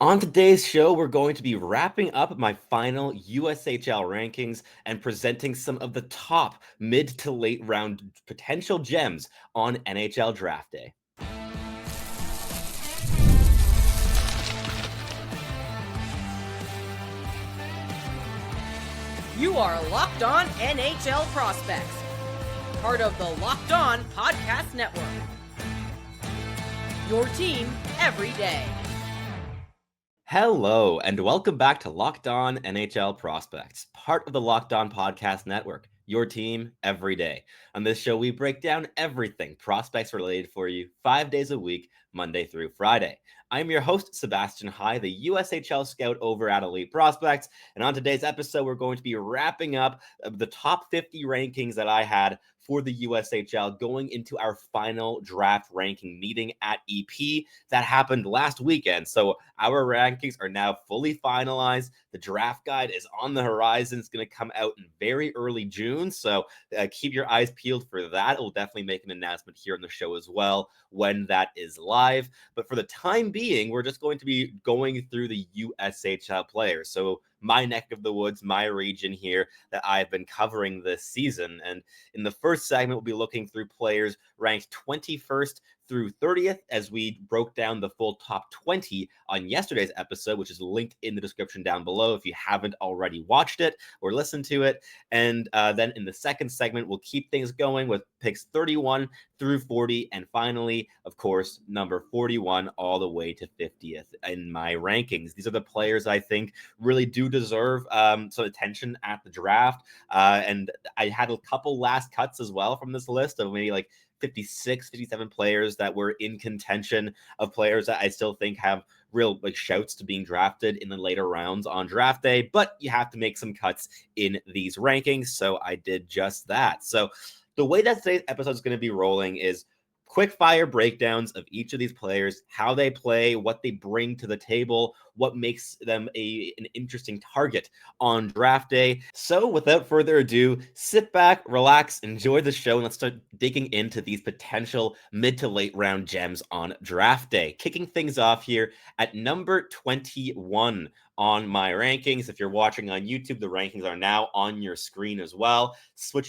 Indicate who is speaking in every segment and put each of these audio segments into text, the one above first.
Speaker 1: On today's show, we're going to be wrapping up my final USHL rankings and presenting some of the top mid to late round potential gems on NHL Draft Day.
Speaker 2: You are Locked On NHL Prospects, part of the Locked On Podcast Network. Your team every day.
Speaker 1: Hello, and welcome back to Locked On NHL Prospects, part of the Locked On Podcast Network, your team every day. On this show, we break down everything prospects related for you 5 days a week, Monday through Friday. I'm your host, Sebastian High, the USHL scout over at Elite Prospects, and on today's episode, we're going to be wrapping up the top 50 rankings that I had for the USHL going into our final draft ranking meeting at EP that happened last weekend. So our rankings are now fully finalized. The draft guide is on the horizon. It's going to come out in very early June. So keep your eyes peeled for that. It will definitely make an announcement here on the show as well when that is live. But for the time being, we're just going to be going through the USHL players. So my neck of the woods, my region here that I've been covering this season. And in the first segment, we'll be looking through players ranked 21st through 30th as we broke down the full top 20 on yesterday's episode, which is linked in the description down below if you haven't already watched it or listened to it. And then in the second segment, we'll keep things going with picks 31 through 40. And finally, of course, number 41 all the way to 50th in my rankings. These are the players I think really do deserve some attention at the draft. And I had a couple last cuts as well from this list of maybe like 56, 57 players that were in contention of players that I still think have real like shouts to being drafted in the later rounds on draft day, but you have to make some cuts in these rankings. So I did just that. So the way that today's episode is going to be rolling is quick fire breakdowns of each of these players, how they play, what they bring to the table, what makes them an interesting target on draft day. So without further ado, sit back, relax, enjoy the show, and let's start digging into these potential mid to late round gems on draft day. Kicking things off here at number 21 on my rankings. If you're watching on YouTube, the rankings are now on your screen as well.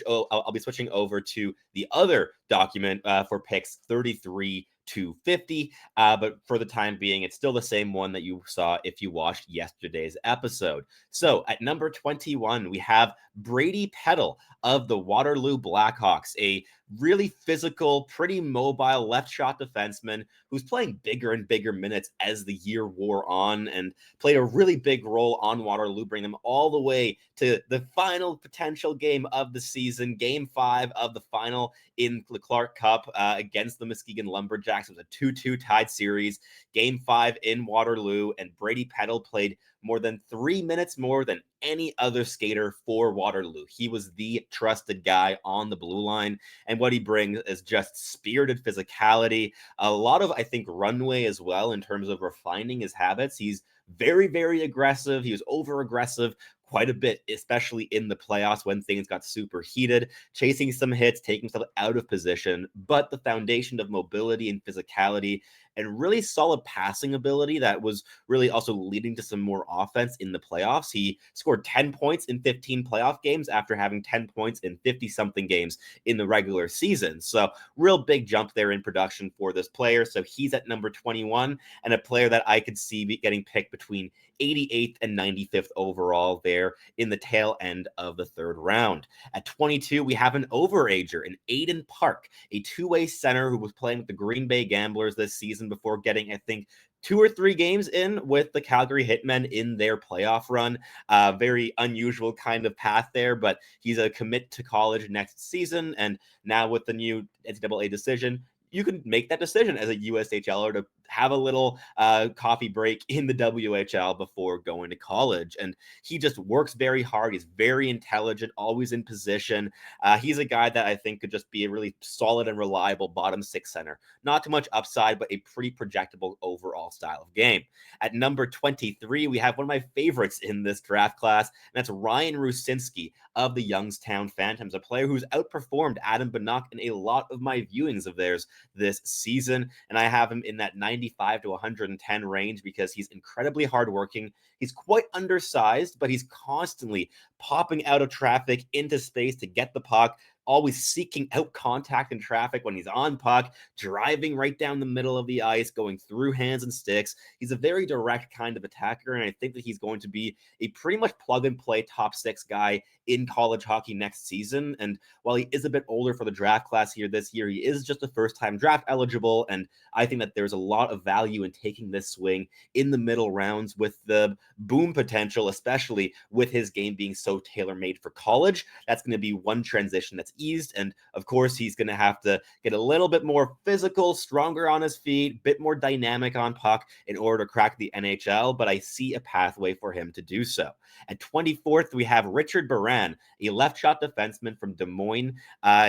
Speaker 1: I'll be switching over to the other document for picks 33 to 50. But for the time being, it's still the same one that you saw if you watched yesterday's episode. So at number 21, we have Brady Peddle of the Waterloo Blackhawks, a really physical, pretty mobile left shot defenseman who's playing bigger and bigger minutes as the year wore on and played a really big role on Waterloo, bringing them all the way to the final potential game of the season, game 5 of the final in the Clark Cup against the Muskegon Lumberjacks. It was a 2-2 tied series, game 5 in Waterloo, and Brady Peddle played more than 3 minutes more than any other skater for Waterloo. He was the trusted guy on the blue line, and what he brings is just spirited physicality, a lot of, I think, runway as well in terms of refining his habits. He's very, very aggressive. He was over aggressive quite a bit, especially in the playoffs when things got super heated, chasing some hits, taking himself out of position. But the foundation of mobility and physicality and really solid passing ability that was really also leading to some more offense in the playoffs. He scored 10 points in 15 playoff games after having 10 points in 50-something games in the regular season. So real big jump there in production for this player. So he's at number 21 and a player that I could see getting picked between 88th and 95th overall there in the tail end of the third round. At 22, we have an overager, an Aidan Park, a two-way center who was playing with the Green Bay Gamblers this season before getting, I think, 2 or 3 games in with the Calgary Hitmen in their playoff run. Very unusual kind of path there, but he's a commit to college next season. And now with the new NCAA decision, you can make that decision as a USHLer to have a little coffee break in the WHL before going to college. And he just works very hard. He's very intelligent, always in position. He's a guy that I think could just be a really solid and reliable bottom 6 center. Not too much upside, but a pretty projectable overall style of game. At number 23, we have one of my favorites in this draft class, and that's Ryan Rucinski of the Youngstown Phantoms, a player who's outperformed Adam Barak in a lot of my viewings of theirs this season. And I have him in that 90 95 to 110 range because he's incredibly hardworking. He's quite undersized, but he's constantly popping out of traffic into space to get the puck, always seeking out contact in traffic when he's on puck, driving right down the middle of the ice, going through hands and sticks. He's a very direct kind of attacker, and I think that he's going to be a pretty much plug-and-play top six guy in college hockey next season. And while he is a bit older for the draft class here this year, he is just a first-time draft eligible, and I think that there's a lot of value in taking this swing in the middle rounds with the boom potential, especially with his game being so tailor-made for college. That's going to be one transition that's eased, and of course he's going to have to get a little bit more physical, stronger on his feet, bit more dynamic on puck in order to crack the NHL, but I see a pathway for him to do so. At 24th, we have Richard Baran, a left shot defenseman from Des Moines.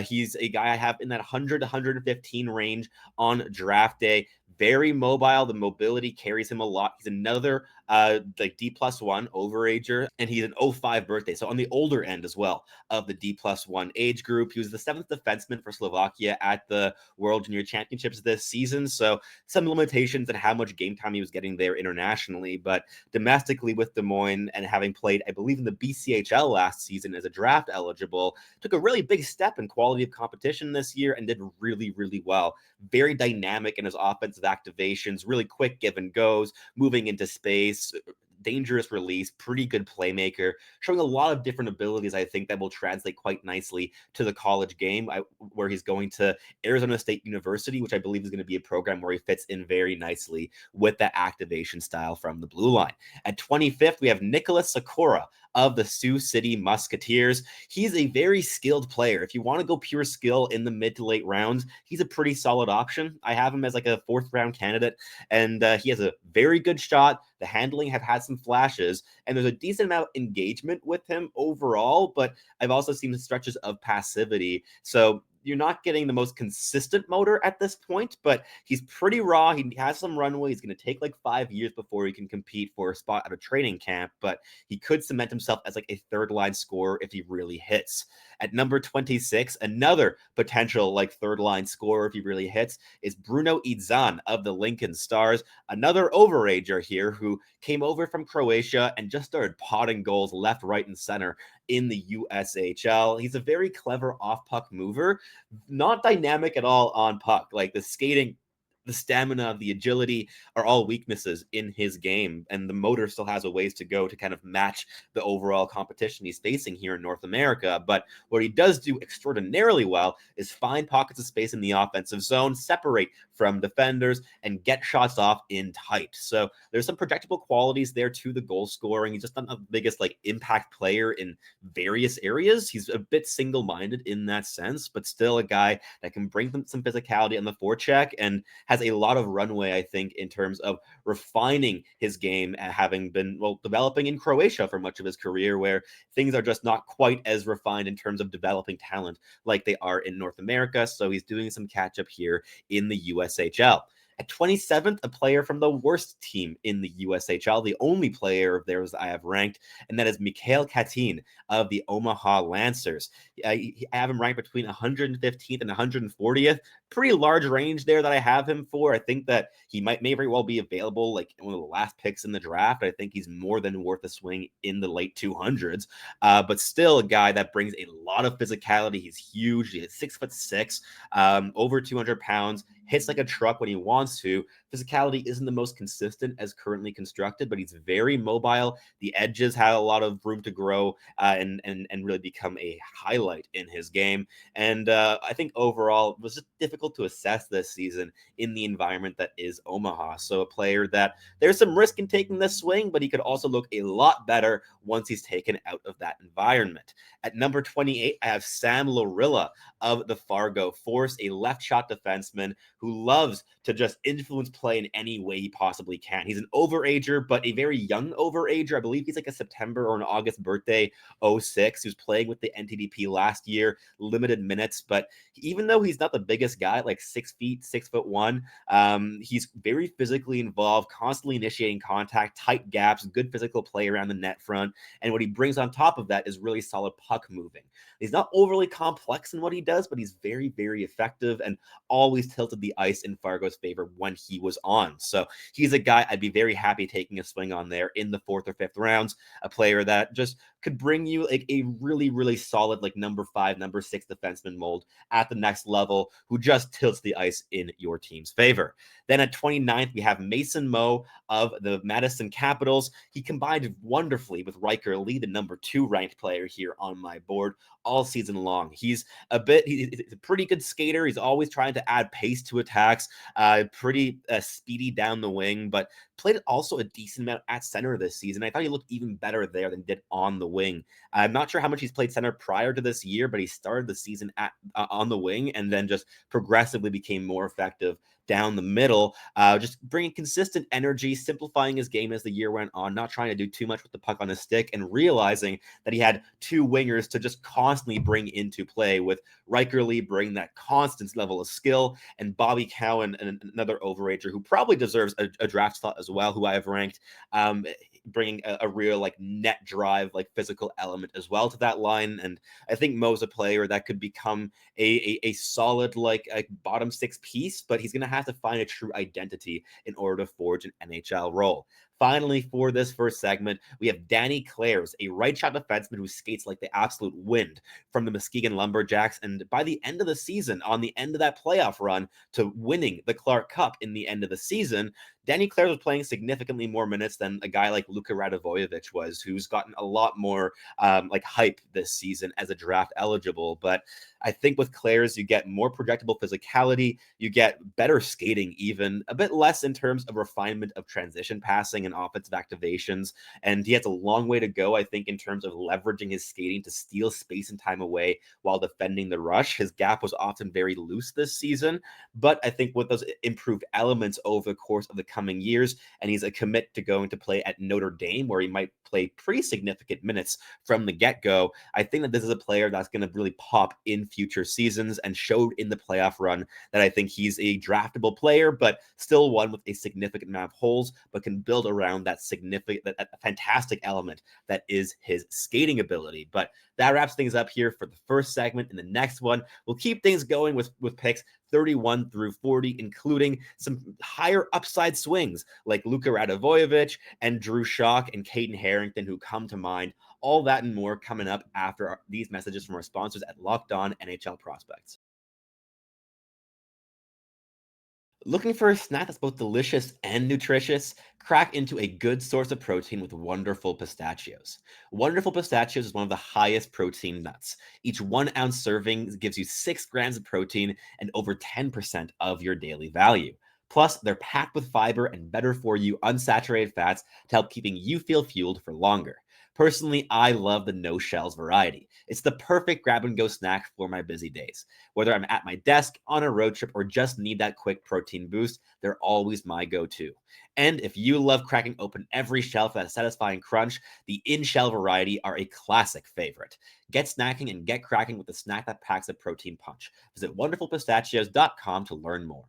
Speaker 1: He's a guy I have in that 100 to 115 range on draft day. Very mobile. The mobility carries him a lot. He's another like D+1 overager, and he's an 05 birthday, so on the older end as well of the D+1 age group. He was the 7th defenseman for Slovakia at the World Junior Championships this season, so some limitations in how much game time he was getting there internationally, but domestically with Des Moines and having played, I believe, in the BCHL last season as a draft eligible, took a really big step in quality of competition this year and did really, really well. Very dynamic in his offensive activations, really quick give and goes, moving into space, dangerous release, pretty good playmaker, showing a lot of different abilities, I think, that will translate quite nicely to the college game, where he's going to Arizona State University, which I believe is going to be a program where he fits in very nicely with that activation style from the blue line. At 25th, we have Nicolas Sykora of the Sioux City Musketeers. He's a very skilled player. If you want to go pure skill in the mid to late rounds, he's a pretty solid option. I have him as like a 4th round candidate, and he has a very good shot. The handling have had some flashes, and there's a decent amount of engagement with him overall, but I've also seen stretches of passivity. So you're not getting the most consistent motor at this point, but he's pretty raw. He has some runway. He's going to take like 5 years before he can compete for a spot at a training camp, but he could cement himself as like a 3rd-line scorer if he really hits. At number 26, another potential like 3rd-line scorer if he really hits is Bruno Idzan of the Lincoln Stars, another overager here who came over from Croatia and just started potting goals left, right, and center in the USHL. He's a very clever off-puck mover, not dynamic at all on puck. Like the skating, the stamina, the agility are all weaknesses in his game, and the motor still has a ways to go to kind of match the overall competition he's facing here in North America. But what he does do extraordinarily well is find pockets of space in the offensive zone, separate from defenders, and get shots off in tight. So there's some projectable qualities there to the goal scoring. He's just not the biggest like impact player in various areas. He's a bit single-minded in that sense, but still a guy that can bring them some physicality on the forecheck and has a lot of runway, I think, in terms of refining his game, having been, well, developing in Croatia for much of his career, where things are just not quite as refined in terms of developing talent like they are in North America. So he's doing some catch up here in the USHL. At 27th, a player from the worst team in the USHL, the only player of theirs I have ranked, and that is Mikhail Katin of the Omaha Lancers. I have him ranked between 115th and 140th. Pretty large range there that I have him for. I think that he may very well be available like one of the last picks in the draft. I think he's more than worth a swing in the late 200s, but still a guy that brings a lot of physicality. He's huge. He's 6'6", over 200 pounds, hits like a truck when he wants to. Physicality isn't the most consistent as currently constructed, but he's very mobile. The edges have a lot of room to grow and really become a highlight in his game. And I think overall it was just difficult to assess this season in the environment that is Omaha. So a player that there's some risk in taking this swing, but he could also look a lot better once he's taken out of that environment. At number 28, I have Sam Laurila of the Fargo Force, a left shot defenseman who loves to just influence play in any way he possibly can. He's an overager, but a very young overager. I believe he's like a September or an August birthday, 06. He was playing with the NTDP last year, limited minutes, but even though he's not the biggest guy, like 6 feet, 6'1", he's very physically involved, constantly initiating contact, tight gaps, good physical play around the net front. And what he brings on top of that is really solid puck moving. He's not overly complex in what he does, but he's very, very effective and always tilted the the ice in Fargo's favor when he was on. So he's a guy I'd be very happy taking a swing on there in the 4th or 5th rounds, a player that just could bring you like a really, really solid like number 5, number 6 defenseman mold at the next level who just tilts the ice in your team's favor. Then at 29th, we have Mason Moe of the Madison Capitals. He combined wonderfully with Riker Lee, the number 2 ranked player here on my board all season long. He's a pretty good skater. He's always trying to add pace to attacks, pretty speedy down the wing, but played also a decent amount at center this season. I thought he looked even better there than he did on the wing. I'm not sure how much he's played center prior to this year, but he started the season on the wing and then just progressively became more effective down the middle, just bringing consistent energy, simplifying his game as the year went on, not trying to do too much with the puck on his stick, and realizing that he had 2 wingers to just constantly bring into play, with Riker Lee bringing that constant level of skill, and Bobby Cowan, and another overager who probably deserves a draft slot as well, who I have ranked, bringing a real like net drive, like physical element as well to that line. And I think Mo's a player that could become a solid like a bottom 6 piece, but he's going to have to find a true identity in order to forge an NHL role. Finally, for this first segment, we have Danny Klaers, a right shot defenseman who skates like the absolute wind from the Muskegon Lumberjacks. And by the end of the season, on the end of that playoff run to winning the Clark Cup in the end of the season, Danny Klaers was playing significantly more minutes than a guy like Luka Radivojevic was, who's gotten a lot more like hype this season as a draft eligible. But I think with Klaers, you get more projectable physicality, you get better skating, even a bit less in terms of refinement of transition passing and offensive activations. And he has a long way to go, I think, in terms of leveraging his skating to steal space and time away while defending the rush. His gap was often very loose this season, but I think with those improved elements over the course of the coming years, and he's a commit to going to play at Notre Dame, where he might play pretty significant minutes from the get-go, I think that this is a player that's going to really pop in future seasons, and showed in the playoff run that I think he's a draftable player, but still one with a significant amount of holes, but can build around that fantastic element that is his skating ability. But that wraps things up here for the first segment. In the next one, we'll keep things going with picks 31 through 40, including some higher upside swings like Luka Radivojevic and Drew Schock and Caeden Herrington, who come to mind. All that and more coming up after these messages from our sponsors at Locked On NHL Prospects. Looking for a snack that's both delicious and nutritious? Crack into a good source of protein with Wonderful Pistachios. Wonderful Pistachios is one of the highest protein nuts. Each 1 ounce serving gives you 6 grams of protein and over 10% of your daily value. Plus, they're packed with fiber and better for you unsaturated fats to help keeping you feel fueled for longer. Personally, I love the no shells variety. It's the perfect grab and go snack for my busy days. Whether I'm at my desk, on a road trip, or just need that quick protein boost, they're always my go-to. And if you love cracking open every shell for that satisfying crunch, the in-shell variety are a classic favorite. Get snacking and get cracking with the snack that packs a protein punch. Visit wonderfulpistachios.com to learn more.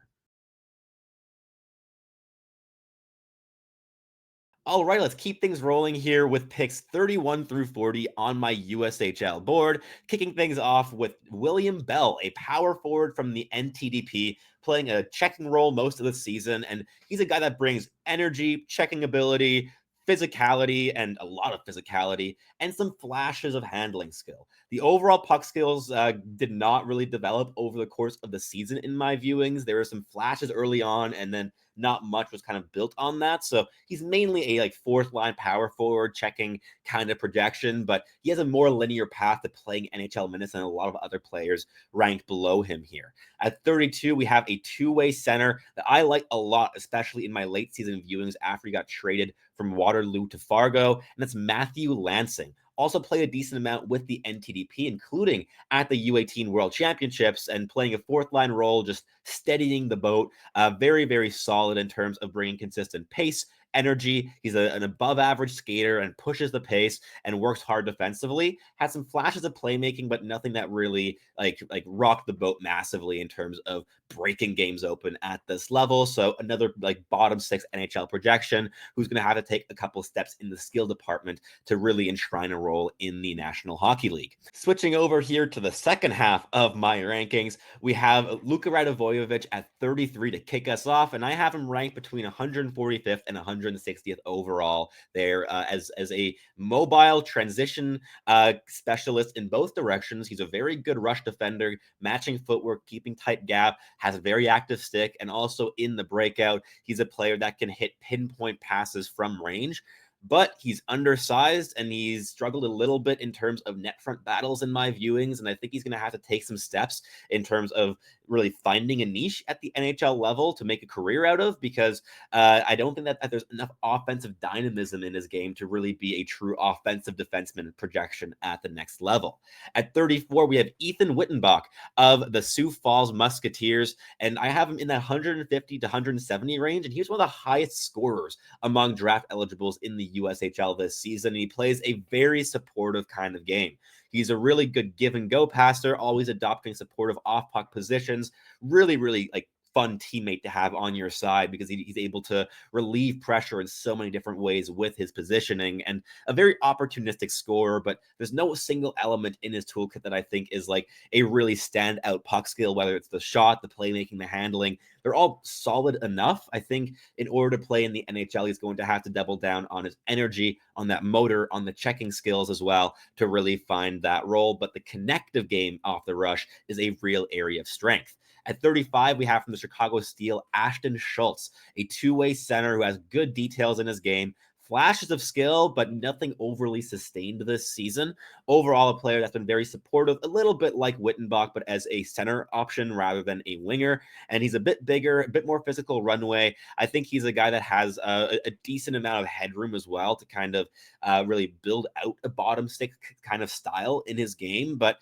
Speaker 1: All right, let's keep things rolling here with picks 31 through 40 on my USHL board. Kicking things off with William Belle, a power forward from the NTDP, playing a checking role most of the season. And he's a guy that brings energy, checking ability, physicality, and a lot of physicality, and some flashes of handling skill. The overall puck skills did not really develop over the course of the season in my viewings. There were some flashes early on, and then not much was kind of built on that. So he's mainly a like 4th line power forward checking kind of projection, but he has a more linear path to playing NHL minutes than a lot of other players ranked below him here. At 32, we have a 2-way center that I like a lot, especially in my late season viewings after he got traded from Waterloo to Fargo, and that's Matthew Lansing. Also played a decent amount with the NTDP, including at the U18 World Championships, and playing a 4th line role, just steadying the boat. Very, very solid in terms of bringing consistent pace energy. He's an above average skater and pushes the pace and works hard defensively. Has some flashes of playmaking, but nothing that really like rocked the boat massively in terms of breaking games open at this level. So another like bottom 6 NHL projection who's going to have to take a couple steps in the skill department to really enshrine a role in the National Hockey League. Switching over here to the second half of my rankings, we have Luka Radivojevic at 33 to kick us off, and I have him ranked between 145th and 160th overall there as a mobile transition specialist in both directions. He's a very good rush defender, matching footwork, keeping tight gap, has a very active stick, and also in the breakout, he's a player that can hit pinpoint passes from range. But he's undersized and he's struggled a little bit in terms of net front battles in my viewings. And I think he's going to have to take some steps in terms of really finding a niche at the NHL level to make a career out of, because I don't think that there's enough offensive dynamism in his game to really be a true offensive defenseman projection at the next level. At 34, we have Ethan Wyttenbach of the Sioux Falls Musketeers, and I have him in that 150 to 170 range, and he was one of the highest scorers among draft eligibles in the USHL this season. And he plays a very supportive kind of game. He's a really good give and go passer, always adopting supportive off puck positions. Really, really like fun teammate to have on your side because he's able to relieve pressure in so many different ways with his positioning, and a very opportunistic scorer. But there's no single element in his toolkit that I think is like a really standout puck skill, whether it's the shot, the playmaking, the handling. They're all solid enough. I think in order to play in the NHL, he's going to have to double down on his energy, on that motor, on the checking skills as well to really find that role. But the connective game off the rush is a real area of strength. At 35, we have from the Chicago Steel, Ashton Schultz, a two-way center who has good details in his game, flashes of skill, but nothing overly sustained this season. Overall, a player that's been very supportive, a little bit like Wyttenbach, but as a center option rather than a winger. And he's a bit bigger, a bit more physical runway. I think he's a guy that has a decent amount of headroom as well to kind of really build out a bottom stick kind of style in his game. But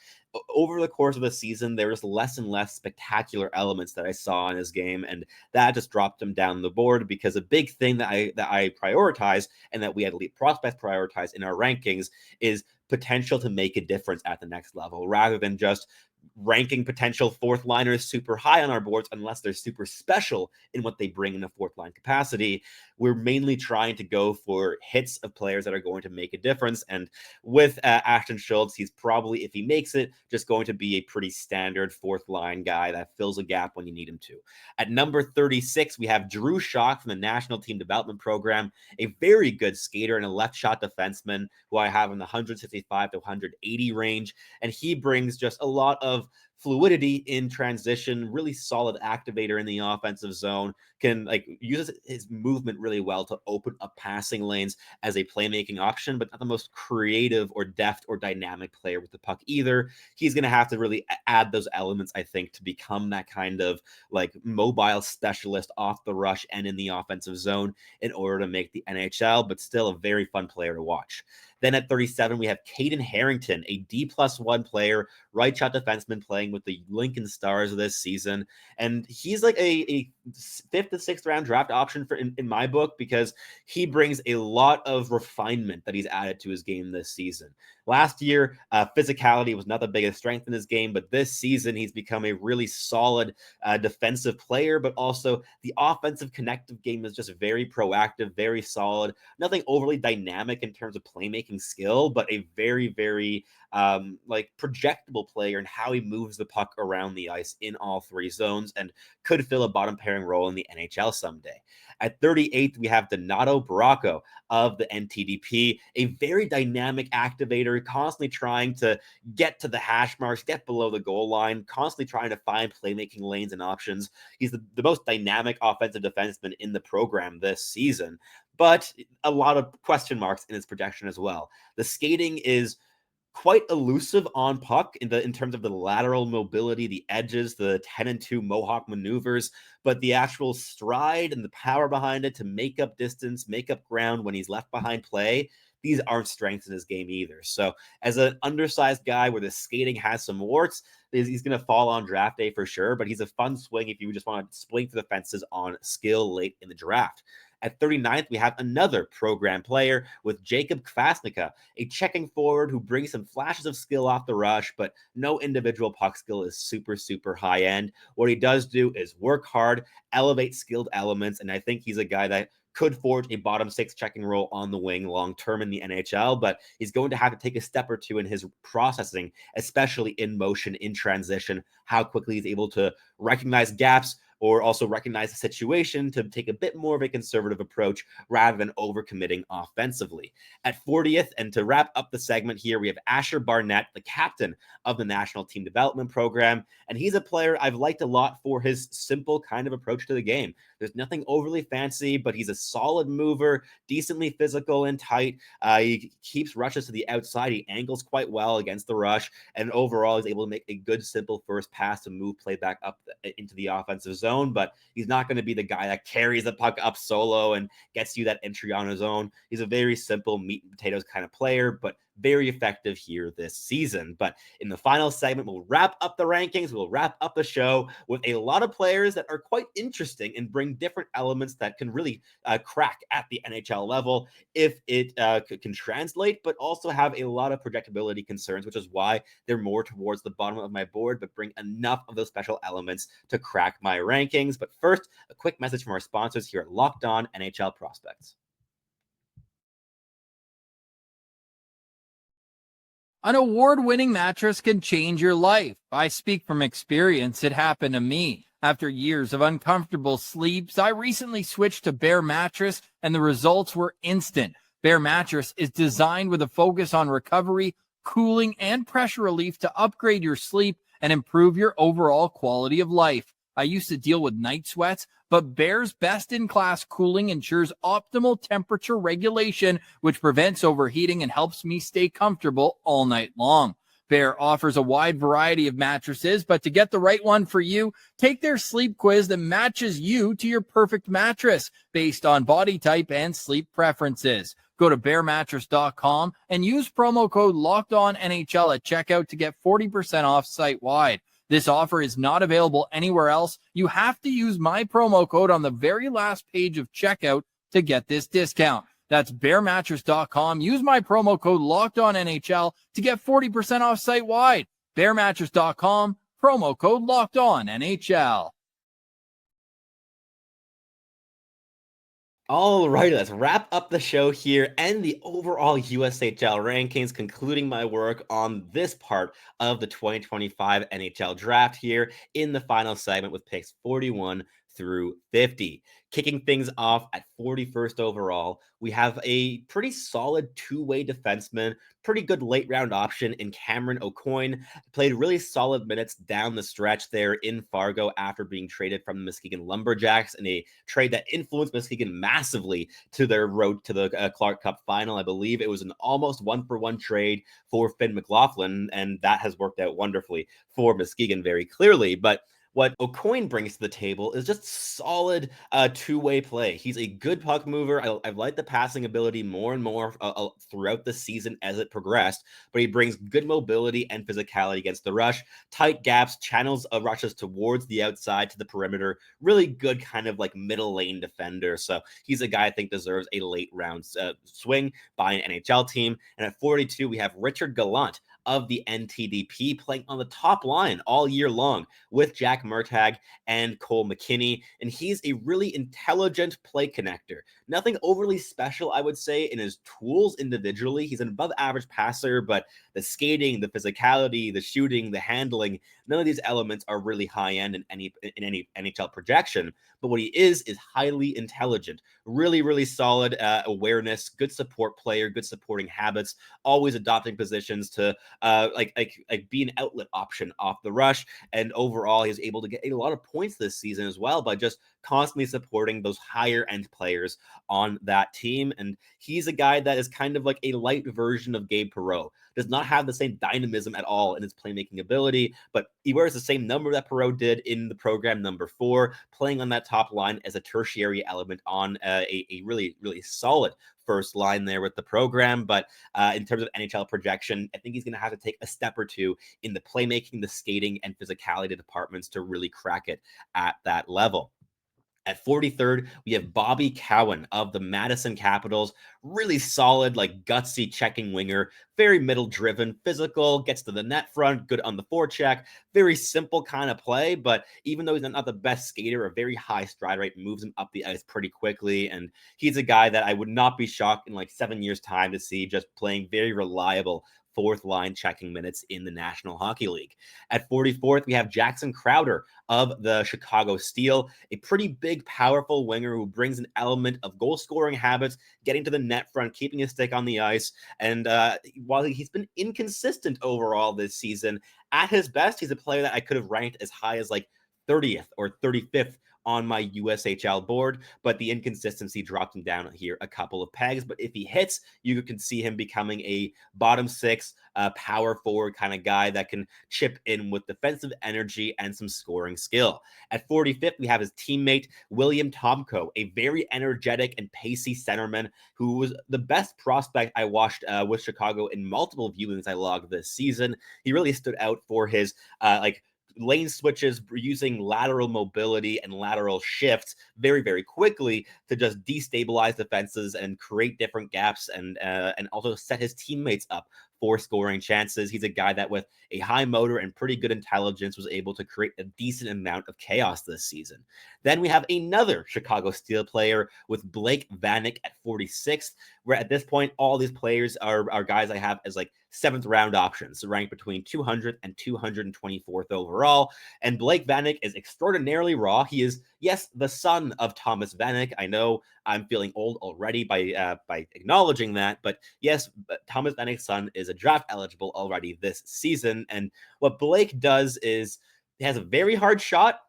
Speaker 1: over the course of the season, there was less and less spectacular elements that I saw in his game, and that just dropped him down the board. Because a big thing that I prioritize, and that we at Elite Prospects prioritize in our rankings, is potential to make a difference at the next level, rather than just ranking potential fourth liners super high on our boards unless they're super special in what they bring in a fourth line capacity. We're mainly trying to go for hits of players that are going to make a difference. And with Ashton Schultz, he's probably, if he makes it, just going to be a pretty standard fourth line guy that fills a gap when you need him to. At number 36, we have Drew Schock from the National Team Development Program, a very good skater and a left shot defenseman who I have in the 165 to 180 range. And he brings just a lot of fluidity in transition, really solid activator in the offensive zone, can like use his movement really well to open up passing lanes as a playmaking option, but not the most creative or deft or dynamic player with the puck either. He's going to have to really add those elements, I think, to become that kind of like mobile specialist off the rush and in the offensive zone in order to make the NHL, but still a very fun player to watch. Then at 37, we have Caeden Herrington, a D+1 player, right shot defenseman playing with the Lincoln Stars this season. And he's like a fifth to sixth round draft option for in my book, because he brings a lot of refinement that he's added to his game this season. Last year, physicality was not the biggest strength in his game, but this season he's become a really solid defensive player, but also the offensive connective game is just very proactive, very solid, nothing overly dynamic in terms of playmaking skill, but a very, very like projectable player in how he moves the puck around the ice in all three zones, and could fill a bottom pairing role in the NHL someday. At 38th, we have Donato Bracco of the NTDP, a very dynamic activator, constantly trying to get to the hash marks, get below the goal line, constantly trying to find playmaking lanes and options. He's the most dynamic offensive defenseman in the program this season, but a lot of question marks in his projection as well. The skating is quite elusive on puck in terms of the lateral mobility, the edges, the 10-2 Mohawk maneuvers, but the actual stride and the power behind it to make up distance, make up ground when he's left behind play, these aren't strengths in his game either. So as an undersized guy where the skating has some warts, he's going to fall on draft day for sure, but he's a fun swing if you just want to swing for the fences on skill late in the draft. At 39th, we have another program player with Jacob Kvasnicka, a checking forward who brings some flashes of skill off the rush, but no individual puck skill is super high end. What he does do is work hard, elevate skilled elements, and I think he's a guy that could forge a bottom six checking role on the wing long term in the NHL, but he's going to have to take a step or two in his processing, especially in motion, in transition, how quickly he's able to recognize gaps or also recognize the situation to take a bit more of a conservative approach rather than overcommitting offensively. At 40th, and to wrap up the segment here, we have Asher Barnett, the captain of the National Team Development Program, and he's a player I've liked a lot for his simple kind of approach to the game. There's nothing overly fancy, but he's a solid mover, decently physical and tight. He keeps rushes to the outside. He angles quite well against the rush, and overall he's able to make a good, simple first pass to move play back up into the offensive zone, but he's not going to be the guy that carries the puck up solo and gets you that entry on his own. He's a very simple meat and potatoes kind of player, but very effective here this season. But in the final segment, we'll wrap up the rankings. We'll wrap up the show with a lot of players that are quite interesting and bring different elements that can really crack at the NHL level if it can translate, but also have a lot of projectability concerns, which is why they're more towards the bottom of my board, but bring enough of those special elements to crack my rankings. But first, a quick message from our sponsors here at Locked On NHL Prospects.
Speaker 3: An award-winning mattress can change your life. I speak from experience. It happened to me. After years of uncomfortable sleeps, I recently switched to Bear Mattress, and the results were instant. Bear Mattress is designed with a focus on recovery, cooling, and pressure relief to upgrade your sleep and improve your overall quality of life. I used to deal with night sweats, but Bear's best-in-class cooling ensures optimal temperature regulation, which prevents overheating and helps me stay comfortable all night long. Bear offers a wide variety of mattresses, but to get the right one for you, take their sleep quiz that matches you to your perfect mattress based on body type and sleep preferences. Go to bearmattress.com and use promo code LOCKEDONNHL at checkout to get 40% off site-wide. This offer is not available anywhere else. You have to use my promo code on the very last page of checkout to get this discount. That's bearmattress.com. Use my promo code LOCKEDONNHL to get 40% off site-wide. Bearmattress.com, promo code LOCKEDONNHL.
Speaker 1: All right, let's wrap up the show here and the overall USHL rankings, concluding my work on this part of the 2025 NHL draft here in the final segment with picks 41 through 50. Kicking things off at 41st overall, we have a pretty solid two-way defenseman, pretty good late-round option in Cameron Aucoin. Played really solid minutes down the stretch there in Fargo after being traded from the Muskegon Lumberjacks in a trade that influenced Muskegon massively to their road to the Clark Cup final. I believe it was an almost one-for-one trade for Finn McLaughlin, and that has worked out wonderfully for Muskegon very clearly. But what Aucoin brings to the table is just solid two-way play. He's a good puck mover. I've liked the passing ability more and more throughout the season as it progressed, but he brings good mobility and physicality against the rush, tight gaps, channels of rushes towards the outside to the perimeter, really good kind of like middle lane defender. So he's a guy I think deserves a late round swing by an NHL team. And at 42, we have Richard Gallant of the NTDP playing on the top line all year long with Jack Murtagh and Cole McKinney. And he's a really intelligent play connector. Nothing overly special, I would say, in his tools individually. He's an above average passer, but the skating, the physicality, the shooting, the handling, none of these elements are really high end in any NHL projection. But what he is highly intelligent, really solid awareness, good support player, good supporting habits, always adopting positions to be an outlet option off the rush. And overall, he's able to get a lot of points this season as well by just constantly supporting those higher end players on that team. And he's a guy that is kind of like a light version of Gabe Perreault. Does not have the same dynamism at all in his playmaking ability, but he wears the same number that Perreault did in the program, number 4, playing on that top line as a tertiary element on a really solid first line there with the program. But in terms of NHL projection, I think he's going to have to take a step or two in the playmaking, the skating, and physicality departments to really crack it at that level. At 43rd, we have Bobby Cowan of the Madison Capitals. Really solid, like gutsy checking winger. Very middle driven, physical, gets to the net front, good on the forecheck. Very simple kind of play, but even though he's not the best skater, a very high stride rate moves him up the ice pretty quickly. And he's a guy that I would not be shocked in like 7 years' time to see just playing very reliable fourth line checking minutes in the National Hockey League. At 44th, we have Jackson Crowder of the Chicago Steel, a pretty big, powerful winger who brings an element of goal scoring habits, getting to the net front, keeping his stick on the ice. And while he's been inconsistent overall this season, at his best, he's a player that I could have ranked as high as like 30th or 35th on my USHL board, but the inconsistency dropped him down here a couple of pegs. But if he hits, you can see him becoming a bottom six power forward kind of guy that can chip in with defensive energy and some scoring skill. At 45th, we have his teammate, William Tomko, a very energetic and pacey centerman who was the best prospect I watched with Chicago in multiple viewings I logged this season. He really stood out for his lane switches, using lateral mobility and lateral shifts very, very quickly to just destabilize defenses and create different gaps and also set his teammates up for scoring chances. He's a guy that with a high motor and pretty good intelligence was able to create a decent amount of chaos this season. Then we have another Chicago Steel player with Blake Vanek at 46th, where at this point, all these players are guys I have as like 7th round options, ranked between 200th and 224th overall. And Blake Vanek is extraordinarily raw. He is, yes, the son of Thomas Vanek. I know I'm feeling old already by acknowledging that, but yes, Thomas Vanek's son is a draft eligible already this season. And what Blake does is he has a very hard shot,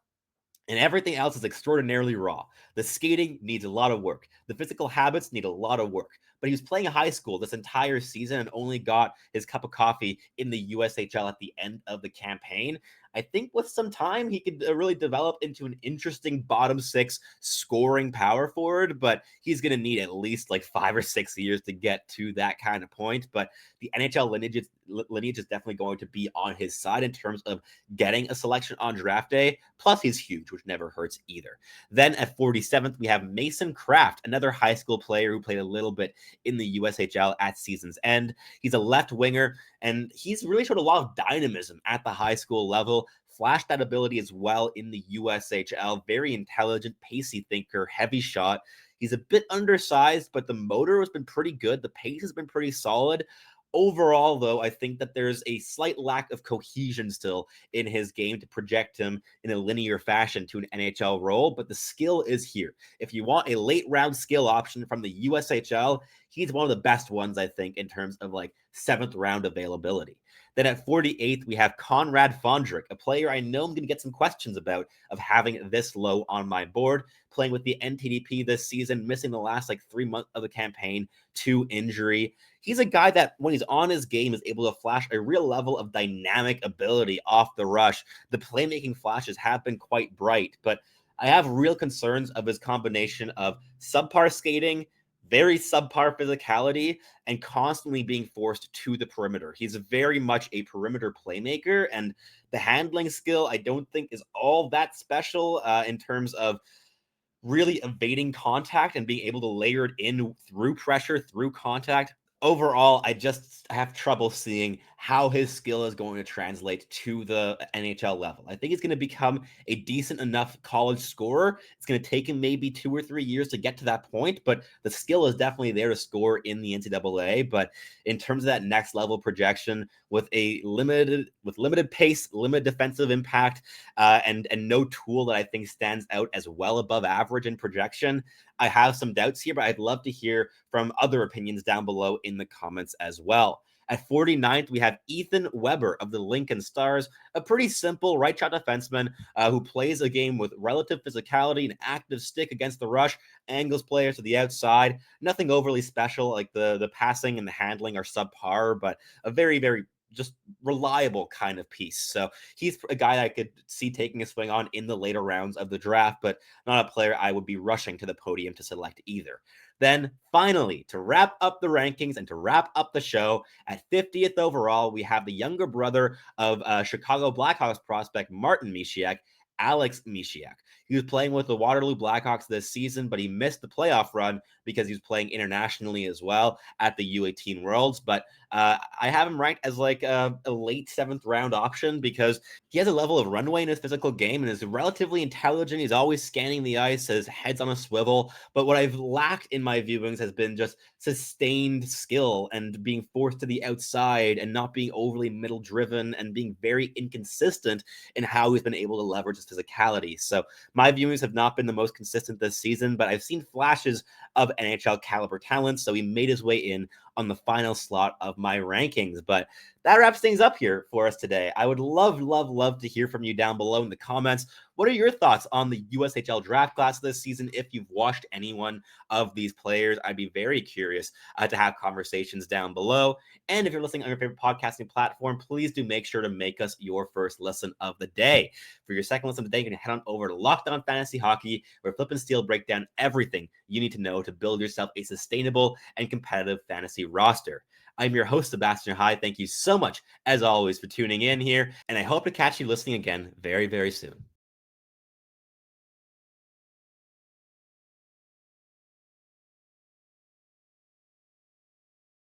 Speaker 1: and everything else is extraordinarily raw. The skating needs a lot of work. The physical habits need a lot of work. But he was playing high school this entire season and only got his cup of coffee in the USHL at the end of the campaign. I think with some time, he could really develop into an interesting bottom six scoring power forward, but he's going to need at least like 5 or 6 years to get to that kind of point. But the NHL lineage is definitely going to be on his side in terms of getting a selection on draft day. Plus, he's huge, which never hurts either. Then at 47th, we have Mason Kraft, another high school player who played a little bit in the USHL at season's end. He's a left winger, and he's really showed a lot of dynamism at the high school level. Flashed that ability as well in the USHL. Very intelligent, pacey thinker, heavy shot. He's a bit undersized, but the motor has been pretty good. The pace has been pretty solid. Overall, though, I think that there's a slight lack of cohesion still in his game to project him in a linear fashion to an NHL role, but the skill is here. If you want a late round skill option from the USHL, he's one of the best ones, I think, in terms of like 7th round availability. Then at 48th, we have Conrad Fondrk, a player I know I'm going to get some questions about of having this low on my board, playing with the NTDP this season, missing the last like 3 months of the campaign to injury. He's a guy that when he's on his game is able to flash a real level of dynamic ability off the rush. The playmaking flashes have been quite bright, but I have real concerns of his combination of subpar skating, very subpar physicality, and constantly being forced to the perimeter. He's very much a perimeter playmaker, and the handling skill I don't think is all that special in terms of really evading contact and being able to layer it in through pressure, through contact. Overall, I have trouble seeing how his skill is going to translate to the NHL level. I think he's going to become a decent enough college scorer. It's going to take him maybe 2 or 3 years to get to that point, but the skill is definitely there to score in the NCAA. But in terms of that next level projection, with limited pace, limited defensive impact, and no tool that I think stands out as well above average in projection, I have some doubts here, but I'd love to hear from other opinions down below in the comments as well. At 49th, we have Ethan Weber of the Lincoln Stars, a pretty simple right shot defenseman who plays a game with relative physicality and active stick against the rush, angles players to the outside. Nothing overly special, like the passing and the handling are subpar, but a very, very just reliable kind of piece. So he's a guy I could see taking a swing on in the later rounds of the draft, but not a player I would be rushing to the podium to select either. Then finally, to wrap up the rankings and to wrap up the show, at 50th overall, we have the younger brother of Chicago Blackhawks prospect Martin Misiak, Alex Misiak. He was playing with the Waterloo Blackhawks this season, but he missed the playoff run because he was playing internationally as well at the U18 Worlds. But I have him ranked as like a late 7th round option because he has a level of runway in his physical game and is relatively intelligent. He's always scanning the ice, his head's on a swivel. But what I've lacked in my viewings has been just sustained skill and being forced to the outside and not being overly middle driven and being very inconsistent in how he's been able to leverage his physicality. So my viewings have not been the most consistent this season, but I've seen flashes of NHL caliber talent. So he made his way in on the final slot of my rankings. But that wraps things up here for us today. I would love to hear from you down below in the comments. What are your thoughts on the USHL draft class this season? If you've watched any one of these players, I'd be very curious to have conversations down below. And if you're listening on your favorite podcasting platform, please do make sure to make us your first listen of the day. For your second listen of the day, you can head on over to Locked On Fantasy Hockey, where Flip and Steel break down everything you need to know to build yourself a sustainable and competitive fantasy roster. I'm your host, Sebastian High. Thank you so much, as always, for tuning in here, and I hope to catch you listening again very, very soon.